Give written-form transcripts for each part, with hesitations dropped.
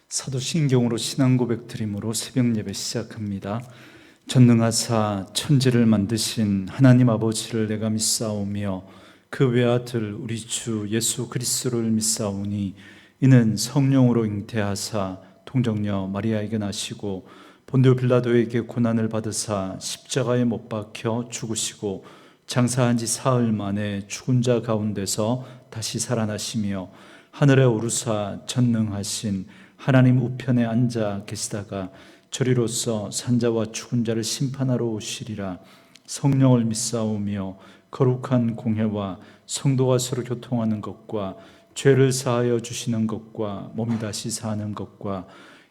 사도신경으로 신앙 고백 드림으로 새벽 예배 시작합니다. 전능하사 천지를 만드신 하나님 아버지를 내가 믿사오며 그 외아들 우리 주 예수 그리스도를 믿사오니 이는 성령으로 잉태하사 동정녀 마리아에게 나시고 본디오 빌라도에게 고난을 받으사 십자가에 못 박혀 죽으시고 장사한 지 사흘 만에 죽은 자 가운데서 다시 살아나시며 하늘에 오르사 전능하신 하나님 우편에 앉아 계시다가 저리로서 산자와 죽은 자를 심판하러 오시리라. 성령을 믿사오며 거룩한 공회와 성도가 서로 교통하는 것과 죄를 사하여 주시는 것과 몸이 다시 사는 것과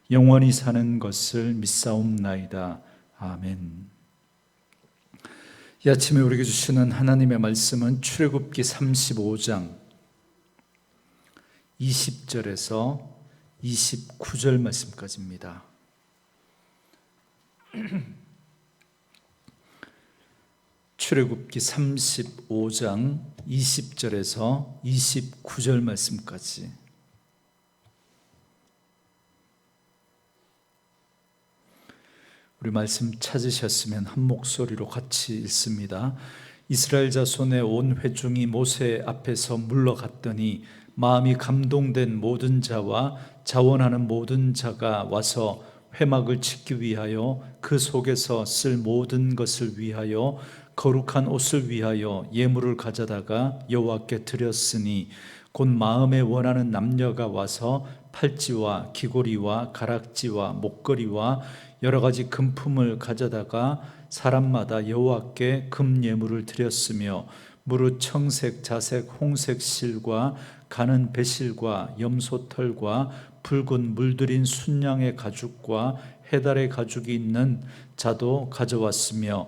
영원히 사는 것을 믿사옵나이다. 아멘. 이 아침에 우리에게 주시는 하나님의 말씀은 출애굽기 35장 20절에서 29절 말씀까지입니다. 출애굽기 35장 20절에서 29절 말씀까지. 우리 말씀 찾으셨으면 한 목소리로 같이 읽습니다. 이스라엘 자손의 온 회중이 모세 앞에서 물러갔더니 마음이 감동된 모든 자와 자원하는 모든 자가 와서 회막을 짓기 위하여 그 속에서 쓸 모든 것을 위하여 거룩한 옷을 위하여 예물을 가져다가 여호와께 드렸으니 곧 마음에 원하는 남녀가 와서 팔찌와 귀고리와 가락지와 목걸이와 여러 가지 금품을 가져다가 사람마다 여호와께 금 예물을 드렸으며 무릇 청색, 자색, 홍색 실과 가는 배실과 염소털과 붉은 물들인 순양의 가죽과 해달의 가죽이 있는 자도 가져왔으며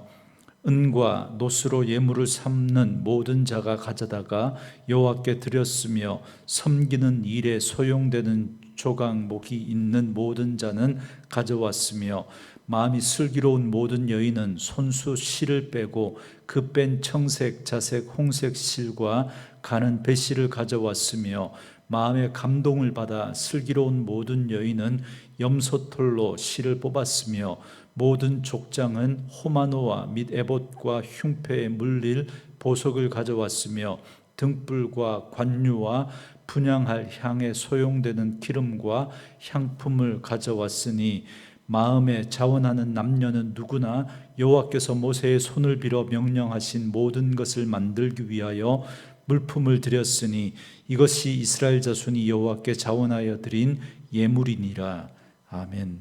은과 노스로 예물을 삼는 모든 자가 가져다가 여호와께 드렸으며 섬기는 일에 소용되는 조각목이 있는 모든 자는 가져왔으며 마음이 슬기로운 모든 여인은 손수 실을 빼고 그 뺀 청색, 자색, 홍색 실과 가는 배실을 가져왔으며 마음의 감동을 받아 슬기로운 모든 여인은 염소털로 실을 뽑았으며 모든 족장은 호마노와 및 에봇과 흉패에 물릴 보석을 가져왔으며 등불과 관유와 분향할 향에 소용되는 기름과 향품을 가져왔으니 마음에 자원하는 남녀는 누구나 여호와께서 모세의 손을 빌어 명령하신 모든 것을 만들기 위하여 물품을 드렸으니 이것이 이스라엘 자손이 여호와께 자원하여 드린 예물이니라. 아멘.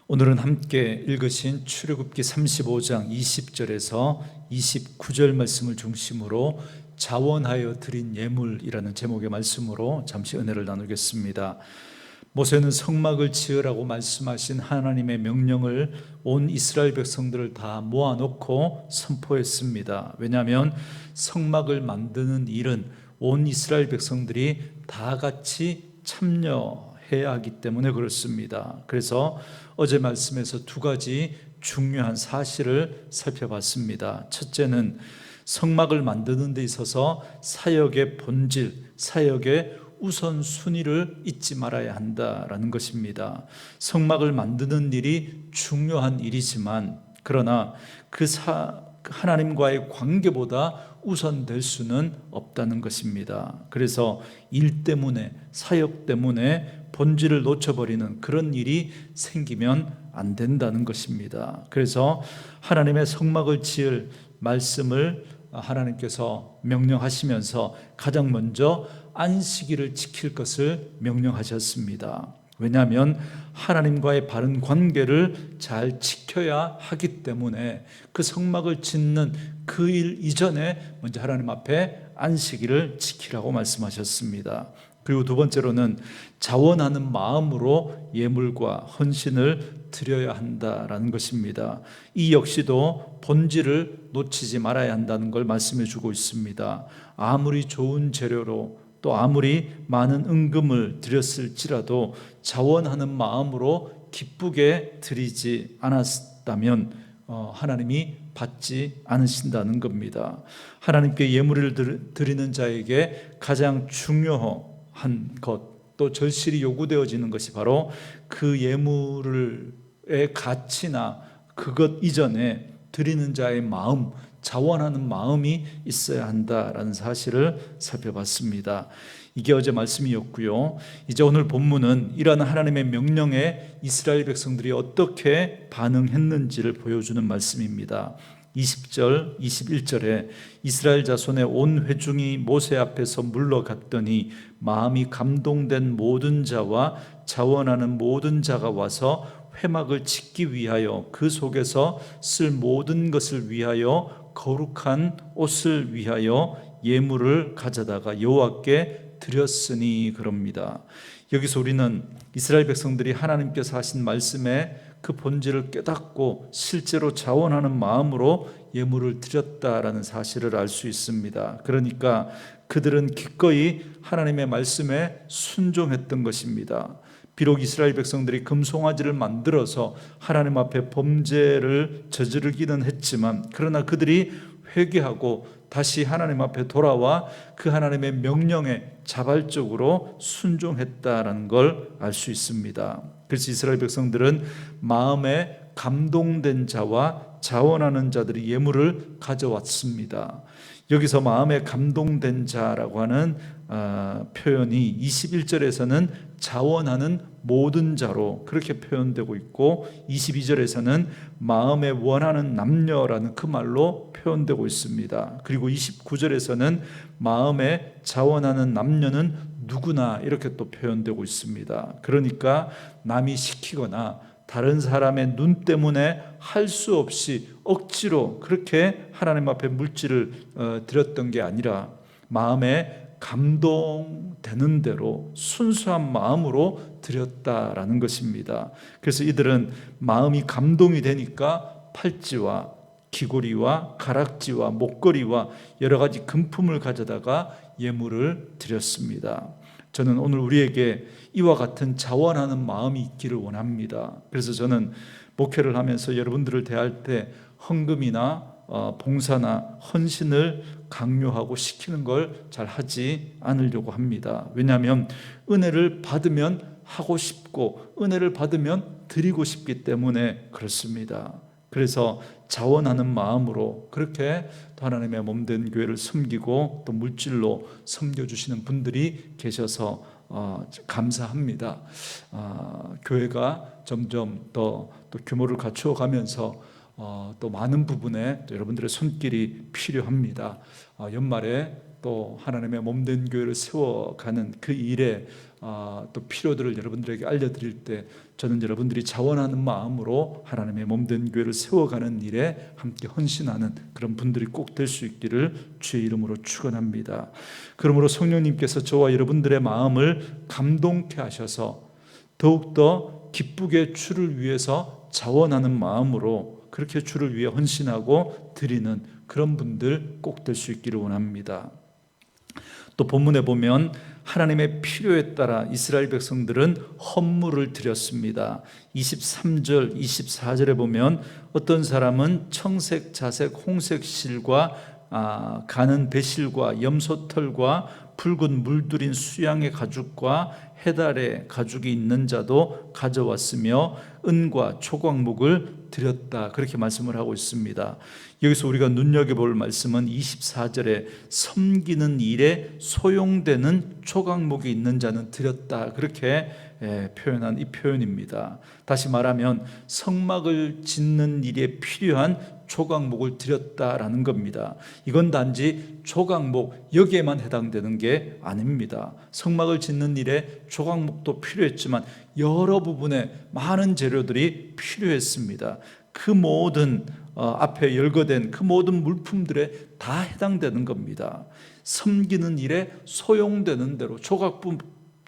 오늘은 함께 읽으신 출애굽기 35장 20절에서 29절 말씀을 중심으로 자원하여 드린 예물이라는 제목의 말씀으로 잠시 은혜를 나누겠습니다. 모세는 성막을 지으라고 말씀하신 하나님의 명령을 온 이스라엘 백성들을 다 모아놓고 선포했습니다. 왜냐하면 성막을 만드는 일은 온 이스라엘 백성들이 다 같이 참여해야 하기 때문에 그렇습니다. 그래서 어제 말씀에서 두 가지 중요한 사실을 살펴봤습니다. 첫째는 성막을 만드는 데 있어서 사역의 본질, 사역의 우선순위를 잊지 말아야 한다라는 것입니다. 성막을 만드는 일이 중요한 일이지만 그러나 하나님과의 관계보다 우선될 수는 없다는 것입니다. 그래서 일 때문에, 사역 때문에 본질을 놓쳐버리는 그런 일이 생기면 안 된다는 것입니다. 그래서 하나님의 성막을 지을 말씀을 하나님께서 명령하시면서 가장 먼저 안식일을 지킬 것을 명령하셨습니다. 왜냐하면 하나님과의 바른 관계를 잘 지켜야 하기 때문에 그 성막을 짓는 그 일 이전에 먼저 하나님 앞에 안식일을 지키라고 말씀하셨습니다. 그리고 두 번째로는 자원하는 마음으로 예물과 헌신을 드려야 한다라는 것입니다. 이 역시도 본질을 놓치지 말아야 한다는 걸 말씀해 주고 있습니다. 아무리 좋은 재료로 또 아무리 많은 은금을 드렸을지라도 자원하는 마음으로 기쁘게 드리지 않았다면 하나님이 받지 않으신다는 겁니다. 하나님께 예물을 드리는 자에게 가장 중요한 것, 또 절실히 요구되어지는 것이 바로 그 예물의 가치나 그것 이전에 드리는 자의 마음, 자원하는 마음이 있어야 한다라는 사실을 살펴봤습니다. 이게 어제 말씀이었고요. 이제 오늘 본문은 이러한 하나님의 명령에 이스라엘 백성들이 어떻게 반응했는지를 보여주는 말씀입니다. 20절, 21절에 이스라엘 자손의 온 회중이 모세 앞에서 물러갔더니 마음이 감동된 모든 자와 자원하는 모든 자가 와서 회막을 짓기 위하여 그 속에서 쓸 모든 것을 위하여 거룩한 옷을 위하여 예물을 가져다가 여호와께 드렸으니 그럽니다. 여기서 우리는 이스라엘 백성들이 하나님께서 하신 말씀에 그 본질을 깨닫고 실제로 자원하는 마음으로 예물을 드렸다라는 사실을 알 수 있습니다. 그러니까 그들은 기꺼이 하나님의 말씀에 순종했던 것입니다. 비록 이스라엘 백성들이 금송아지를 만들어서 하나님 앞에 범죄를 저지르기는 했지만, 그러나 그들이 회개하고 다시 하나님 앞에 돌아와 그 하나님의 명령에 자발적으로 순종했다라는 걸 알 수 있습니다. 그래서 이스라엘 백성들은 마음에 감동된 자와 자원하는 자들이 예물을 가져왔습니다. 여기서 마음에 감동된 자라고 하는 표현이 21절에서는 자원하는 모든 자로 그렇게 표현되고 있고, 22절에서는 마음에 원하는 남녀라는 그 말로 표현되고 있습니다. 그리고 29절에서는 마음에 자원하는 남녀는 누구나 이렇게 또 표현되고 있습니다. 그러니까 남이 시키거나 다른 사람의 눈 때문에 할 수 없이 억지로 그렇게 하나님 앞에 물질을 드렸던 게 아니라 마음에 감동되는 대로 순수한 마음으로 드렸다라는 것입니다. 그래서 이들은 마음이 감동이 되니까 팔찌와 귀고리와 가락지와 목걸이와 여러 가지 금품을 가져다가 예물을 드렸습니다. 저는 오늘 우리에게 이와 같은 자원하는 마음이 있기를 원합니다. 그래서 저는 목회를 하면서 여러분들을 대할 때 헌금이나 봉사나 헌신을 강요하고 시키는 걸 잘 하지 않으려고 합니다. 왜냐하면 은혜를 받으면 하고 싶고 은혜를 받으면 드리고 싶기 때문에 그렇습니다. 그래서 자원하는 마음으로 그렇게 또 하나님의 몸된 교회를 섬기고 또 물질로 섬겨주시는 분들이 계셔서 감사합니다. 교회가 점점 더 또 규모를 갖추어 가면서 또 많은 부분에 또 여러분들의 손길이 필요합니다. 연말에 또 하나님의 몸된 교회를 세워가는 그 일에 또 필요들을 여러분들에게 알려드릴 때 저는 여러분들이 자원하는 마음으로 하나님의 몸된 교회를 세워가는 일에 함께 헌신하는 그런 분들이 꼭 될 수 있기를 주의 이름으로 축원합니다. 그러므로 성령님께서 저와 여러분들의 마음을 감동케 하셔서 더욱더 기쁘게 주를 위해서 자원하는 마음으로 그렇게 주를 위해 헌신하고 드리는 그런 분들 꼭 될 수 있기를 원합니다. 또 본문에 보면 하나님의 필요에 따라 이스라엘 백성들은 헌물을 드렸습니다. 23절, 24절에 보면 어떤 사람은 청색, 자색, 홍색 실과 가는 배실과 염소털과 붉은 물들인 수양의 가죽과 해달의 가죽이 있는 자도 가져왔으며 은과 초광목을 드렸다, 그렇게 말씀을 하고 있습니다. 여기서 우리가 눈여겨볼 말씀은 24절에 섬기는 일에 소용되는 초광목이 있는 자는 드렸다, 그렇게 표현한 이 표현입니다. 다시 말하면 성막을 짓는 일에 필요한 초광목을 드렸다라는 겁니다. 이건 단지 초광목 여기에만 해당되는 게 아닙니다. 성막을 짓는 일에 초광목도 필요했지만 여러 부분에 많은 재료들이 필요했습니다. 그 모든 앞에 열거된 그 모든 물품들에 다 해당되는 겁니다. 섬기는 일에 소용되는 대로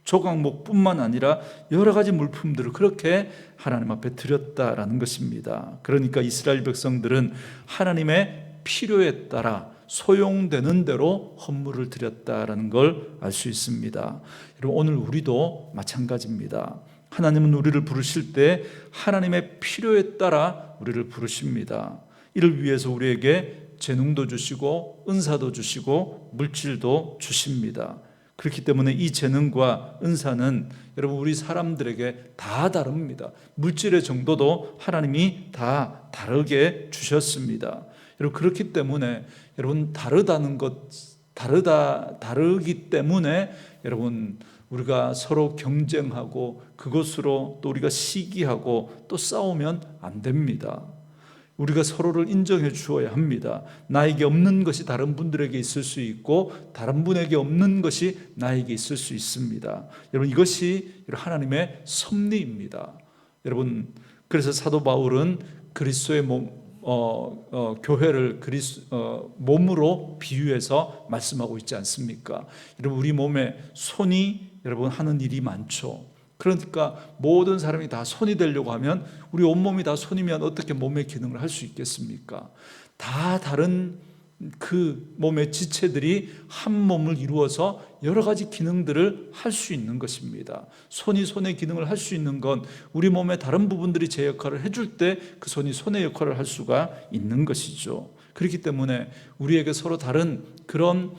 조각목뿐만 아니라 여러 가지 물품들을 그렇게 하나님 앞에 드렸다라는 것입니다. 그러니까 이스라엘 백성들은 하나님의 필요에 따라 소용되는 대로 헌물을 드렸다라는 걸 알 수 있습니다. 여러분, 오늘 우리도 마찬가지입니다. 하나님은 우리를 부르실 때 하나님의 필요에 따라 우리를 부르십니다. 이를 위해서 우리에게 재능도 주시고 은사도 주시고 물질도 주십니다. 그렇기 때문에 이 재능과 은사는 여러분 우리 사람들에게 다 다릅니다. 물질의 정도도 하나님이 다 다르게 주셨습니다. 여러분 그렇기 때문에 여러분 다르기 때문에 여러분 우리가 서로 경쟁하고 그것으로 또 우리가 시기하고 또 싸우면 안 됩니다. 우리가 서로를 인정해 주어야 합니다. 나에게 없는 것이 다른 분들에게 있을 수 있고 다른 분에게 없는 것이 나에게 있을 수 있습니다. 여러분 이것이 하나님의 섭리입니다. 여러분 그래서 사도 바울은 그리스도의 교회를 몸으로 비유해서 말씀하고 있지 않습니까? 여러분 우리 몸에 손이 여러분 하는 일이 많죠. 그러니까 모든 사람이 다 손이 되려고 하면 우리 온몸이 다 손이면 어떻게 몸의 기능을 할 수 있겠습니까? 다 다른 그 몸의 지체들이 한 몸을 이루어서 여러 가지 기능들을 할 수 있는 것입니다. 손이 손의 기능을 할 수 있는 건 우리 몸의 다른 부분들이 제 역할을 해줄 때 그 손이 손의 역할을 할 수가 있는 것이죠. 그렇기 때문에 우리에게 서로 다른 그런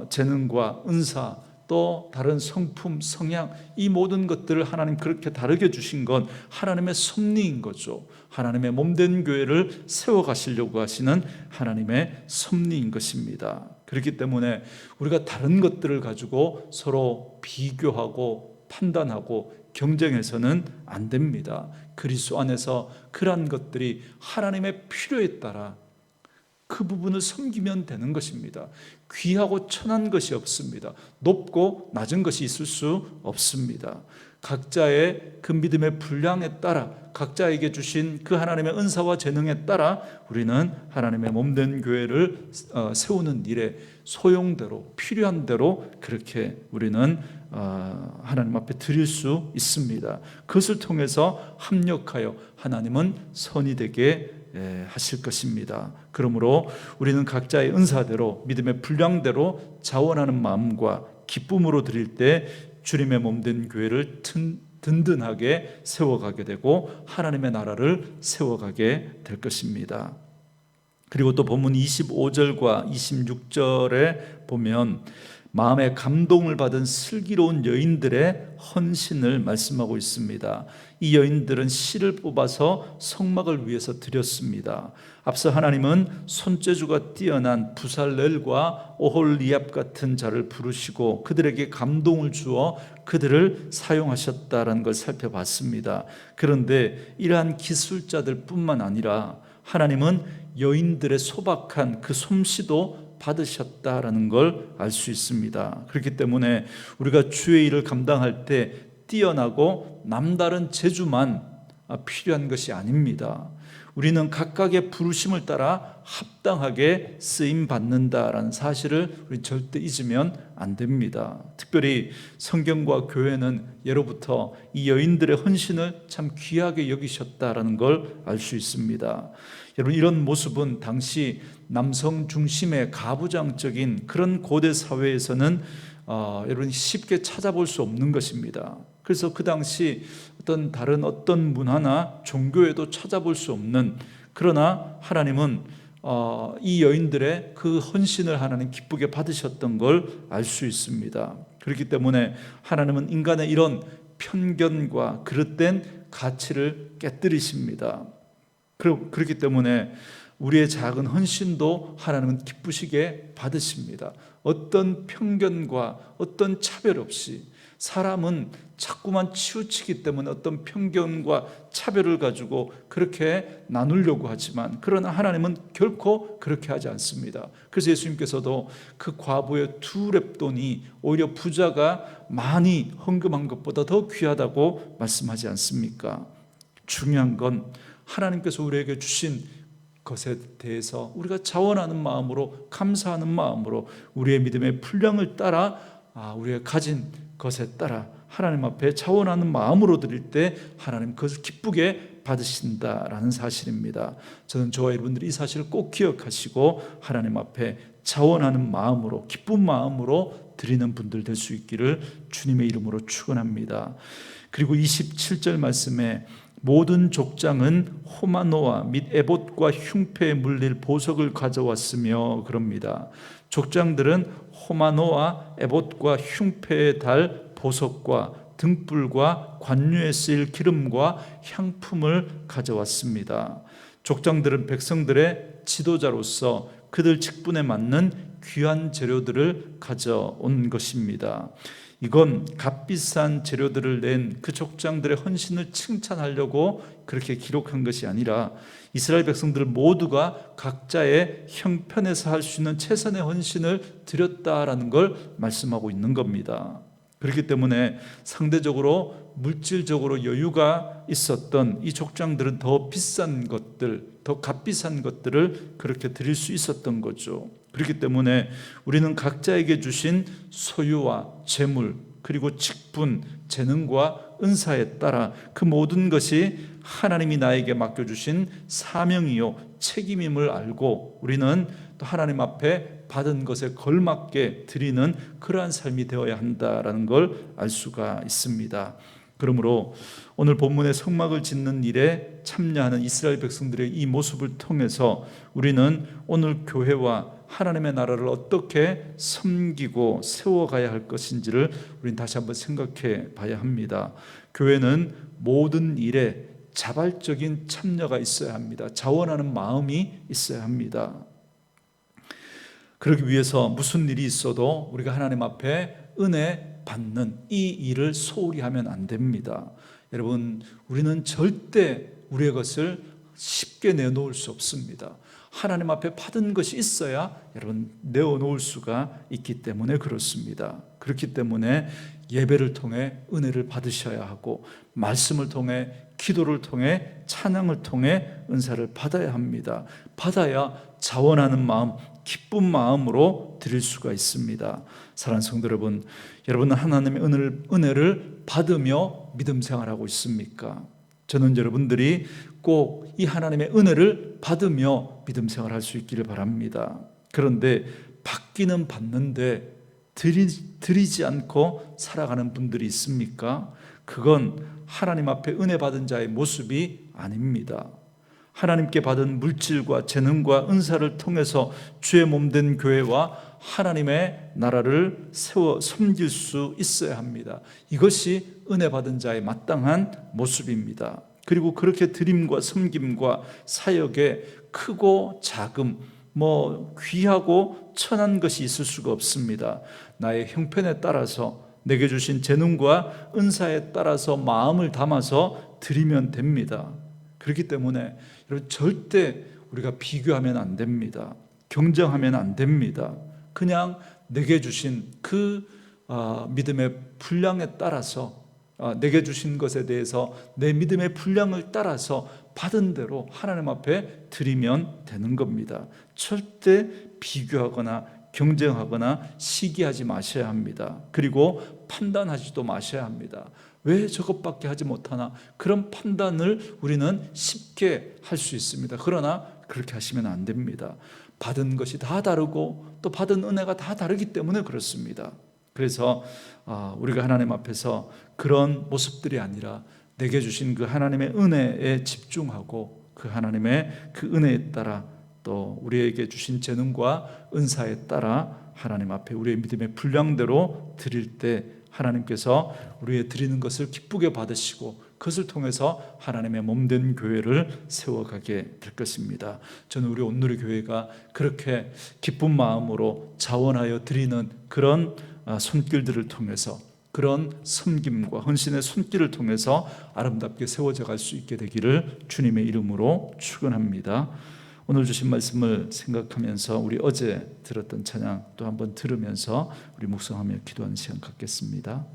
재능과 은사 또 다른 성품, 성향 이 모든 것들을 하나님 그렇게 다르게 주신 건 하나님의 섭리인 거죠. 하나님의 몸된 교회를 세워가시려고 하시는 하나님의 섭리인 것입니다. 그렇기 때문에 우리가 다른 것들을 가지고 서로 비교하고 판단하고 경쟁해서는 안 됩니다. 그리스도 안에서 그러한 것들이 하나님의 필요에 따라 그 부분을 섬기면 되는 것입니다. 귀하고 천한 것이 없습니다. 높고 낮은 것이 있을 수 없습니다. 각자의 그 믿음의 분량에 따라 각자에게 주신 그 하나님의 은사와 재능에 따라 우리는 하나님의 몸된 교회를 세우는 일에 소용대로 필요한 대로 그렇게 우리는 하나님 앞에 드릴 수 있습니다. 그것을 통해서 합력하여 하나님은 선이 되게 하실 것입니다. 그러므로 우리는 각자의 은사대로 믿음의 분량대로 자원하는 마음과 기쁨으로 드릴 때 주님의 몸된 교회를 든든하게 세워가게 되고 하나님의 나라를 세워가게 될 것입니다. 그리고 또 본문 25절과 26절에 보면 마음에 감동을 받은 슬기로운 여인들의 헌신을 말씀하고 있습니다. 이 여인들은 실을 뽑아서 성막을 위해서 드렸습니다. 앞서 하나님은 손재주가 뛰어난 부살렐과 오홀리압 같은 자를 부르시고 그들에게 감동을 주어 그들을 사용하셨다는 걸 살펴봤습니다. 그런데 이러한 기술자들 뿐만 아니라 하나님은 여인들의 소박한 그 솜씨도 받으셨다라는 걸 알 수 있습니다. 그렇기 때문에 우리가 주의 일을 감당할 때 뛰어나고 남다른 재주만 필요한 것이 아닙니다. 우리는 각각의 부르심을 따라 합당하게 쓰임 받는다라는 사실을 우리 절대 잊으면 안 됩니다. 특별히 성경과 교회는 예로부터 이 여인들의 헌신을 참 귀하게 여기셨다라는 걸 알 수 있습니다. 여러분 이런 모습은 당시 남성 중심의 가부장적인 그런 고대 사회에서는 여러분 쉽게 찾아볼 수 없는 것입니다. 그래서 그 당시 다른 어떤 문화나 종교에도 찾아볼 수 없는, 그러나 하나님은 이 여인들의 그 헌신을 하나님 기쁘게 받으셨던 걸 알 수 있습니다. 그렇기 때문에 하나님은 인간의 이런 편견과 그릇된 가치를 깨뜨리십니다. 그렇기 때문에 우리의 작은 헌신도 하나님은 기쁘시게 받으십니다. 어떤 편견과 어떤 차별 없이, 사람은 자꾸만 치우치기 때문에 어떤 편견과 차별을 가지고 그렇게 나누려고 하지만, 그러나 하나님은 결코 그렇게 하지 않습니다. 그래서 예수님께서도 그 과부의 2렙돈이 오히려 부자가 많이 헌금한 것보다 더 귀하다고 말씀하지 않습니까? 중요한 건 하나님께서 우리에게 주신 것에 대해서 우리가 자원하는 마음으로, 감사하는 마음으로, 우리의 믿음의 분량을 따라, 우리가 가진 것에 따라 하나님 앞에 자원하는 마음으로 드릴 때 하나님 그것을 기쁘게 받으신다라는 사실입니다. 저는 저와 여러분들이 이 사실을 꼭 기억하시고 하나님 앞에 자원하는 마음으로, 기쁜 마음으로 드리는 분들 될 수 있기를 주님의 이름으로 축원합니다. 그리고 27절 말씀에 모든 족장은 호마노아 및 에봇과 흉패에 물릴 보석을 가져왔으며 그럽니다. 족장들은 호마노아 에봇과 흉패에 달 보석과 등불과 관유에 쓰일 기름과 향품을 가져왔습니다. 족장들은 백성들의 지도자로서 그들 직분에 맞는 귀한 재료들을 가져온 것입니다. 이건 값비싼 재료들을 낸 그 족장들의 헌신을 칭찬하려고 그렇게 기록한 것이 아니라 이스라엘 백성들 모두가 각자의 형편에서 할 수 있는 최선의 헌신을 드렸다라는 걸 말씀하고 있는 겁니다. 그렇기 때문에 상대적으로 물질적으로 여유가 있었던 이 족장들은 더 비싼 것들, 더 값비싼 것들을 그렇게 드릴 수 있었던 거죠. 그렇기 때문에 우리는 각자에게 주신 소유와 재물, 그리고 직분, 재능과 은사에 따라 그 모든 것이 하나님이 나에게 맡겨주신 사명이요 책임임을 알고 우리는 또 하나님 앞에 받은 것에 걸맞게 드리는 그러한 삶이 되어야 한다라는 걸 알 수가 있습니다. 그러므로 오늘 본문의 성막을 짓는 일에 참여하는 이스라엘 백성들의 이 모습을 통해서 우리는 오늘 교회와 하나님의 나라를 어떻게 섬기고 세워가야 할 것인지를 우리는 다시 한번 생각해 봐야 합니다. 교회는 모든 일에 자발적인 참여가 있어야 합니다. 자원하는 마음이 있어야 합니다. 그러기 위해서 무슨 일이 있어도 우리가 하나님 앞에 은혜 받는 이 일을 소홀히 하면 안 됩니다. 여러분, 우리는 절대 우리의 것을 쉽게 내놓을 수 없습니다. 하나님 앞에 받은 것이 있어야 여러분 내어놓을 수가 있기 때문에 그렇습니다. 그렇기 때문에 예배를 통해 은혜를 받으셔야 하고 말씀을 통해 기도를 통해 찬양을 통해 은사를 받아야 합니다. 받아야 자원하는 마음, 기쁜 마음으로 드릴 수가 있습니다. 사랑하는 성도 여러분, 여러분은 하나님의 은혜를 받으며 믿음 생활하고 있습니까? 저는 여러분들이 꼭 이 하나님의 은혜를 받으며 믿음 생활할 수 있기를 바랍니다. 그런데 받기는 받는데 드리지 않고 살아가는 분들이 있습니까? 그건 하나님 앞에 은혜 받은 자의 모습이 아닙니다. 하나님께 받은 물질과 재능과 은사를 통해서 주의 몸된 교회와 하나님의 나라를 세워 섬길 수 있어야 합니다. 이것이 은혜 받은 자의 마땅한 모습입니다. 그리고 그렇게 드림과 섬김과 사역에 크고 작음, 귀하고 천한 것이 있을 수가 없습니다. 나의 형편에 따라서 내게 주신 재능과 은사에 따라서 마음을 담아서 드리면 됩니다. 그렇기 때문에 여러분 절대 우리가 비교하면 안 됩니다. 경쟁하면 안 됩니다. 그냥 내게 주신 그 믿음의 분량에 따라서 내게 주신 것에 대해서 내 믿음의 분량을 따라서 받은 대로 하나님 앞에 드리면 되는 겁니다. 절대 비교하거나 경쟁하거나 시기하지 마셔야 합니다. 그리고 판단하지도 마셔야 합니다. 왜 저것밖에 하지 못하나? 그런 판단을 우리는 쉽게 할 수 있습니다. 그러나 그렇게 하시면 안 됩니다. 받은 것이 다 다르고 또 받은 은혜가 다 다르기 때문에 그렇습니다. 그래서 우리가 하나님 앞에서 그런 모습들이 아니라 내게 주신 그 하나님의 은혜에 집중하고 그 하나님의 그 은혜에 따라 또 우리에게 주신 재능과 은사에 따라 하나님 앞에 우리의 믿음의 분량대로 드릴 때 하나님께서 우리의 드리는 것을 기쁘게 받으시고 그것을 통해서 하나님의 몸된 교회를 세워가게 될 것입니다. 저는 우리 온누리 교회가 그렇게 기쁜 마음으로 자원하여 드리는 그런 손길들을 통해서 그런 섬김과 헌신의 손길을 통해서 아름답게 세워져 갈 수 있게 되기를 주님의 이름으로 축원합니다. 오늘 주신 말씀을 생각하면서 우리 어제 들었던 찬양 또 한번 들으면서 우리 묵상하며 기도하는 시간 갖겠습니다.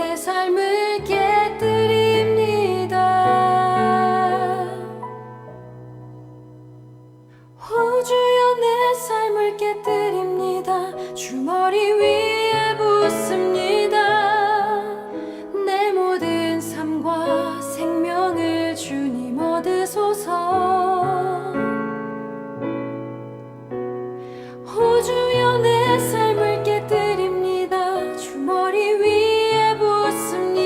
내 삶을 깨뜨립니다. 오 주여 내 삶을 깨뜨립니다. 주 머리 위에 붓습니다. 내 모든 삶과 생명을 주님 얻으소서. 오 주여 내 삶을 깨뜨립니다. 주 머리 위에 붓습니다.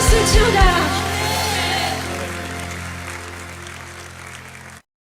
스치우다